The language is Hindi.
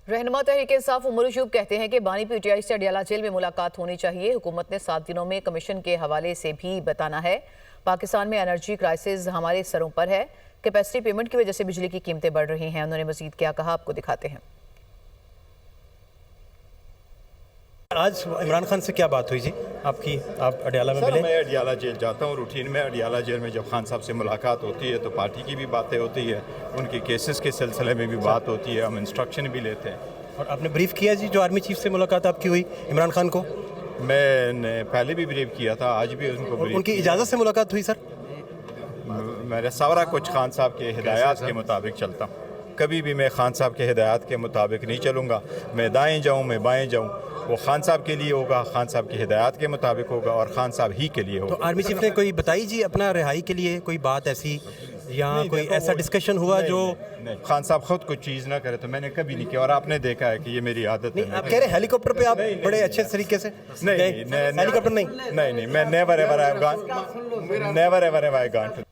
रहनुमा तहरीक-ए-इंसाफ उमर अयूब कहते हैं कि बानी पीटीआई से अडियाला जेल में मुलाकात होनी चाहिए। हुकूमत ने 7 दिनों में कमीशन के हवाले से भी बताना है। पाकिस्तान में एनर्जी क्राइसिस हमारे सरों पर है। कैपेसिटी पेमेंट की वजह से बिजली की कीमतें बढ़ रही हैं। उन्होंने मजीद क्या कहा, आपको दिखाते हैं। आज इमरान खान से क्या बात हुई जी आपकी? आप अडियाला में मिले? मैं अडियाला जेल जाता हूँ रूटीन में। अडियाला जेल में जब खान साहब से मुलाकात होती है तो पार्टी की भी बातें होती है, उनके केसेस के सिलसिले में भी बात होती है, हम इंस्ट्रक्शन भी लेते हैं। और आपने ब्रीफ किया जी जो आर्मी चीफ से मुलाकात आपकी हुई इमरान खान को? मैंने पहले भी ब्रीफ किया था, आज भी उनको ब्रीफ उनकी इजाज़त से मुलाकात हुई सर? मेरा सारा कुछ खान साहब के हिदायत के मुताबिक चलता हूँ। कभी भी मैं खान साहब के हिदायत के मुताबिक नहीं चलूँगा। मैं दाएँ जाऊँ, मैं बाएँ जाऊँ, वो खान साहब के लिए होगा, खान साहब की हिदायत के मुताबिक होगा और खान साहब ही के लिए होगा। तो आर्मी चीफ ने कोई बताई जी अपना रिहाई के लिए कोई बात ऐसी या कोई ऐसा डिस्कशन हुआ जो? नहीं, खान साहब खुद कोई चीज़ ना करे तो मैंने कभी नहीं किया और आपने देखा है कि ये मेरी आदत है। आप कह रहे हेलीकॉप्टर पे आप बड़े अच्छे तरीके से नहीं, हेलीकॉप्टर नहीं? नहीं, मैं never ever I gone to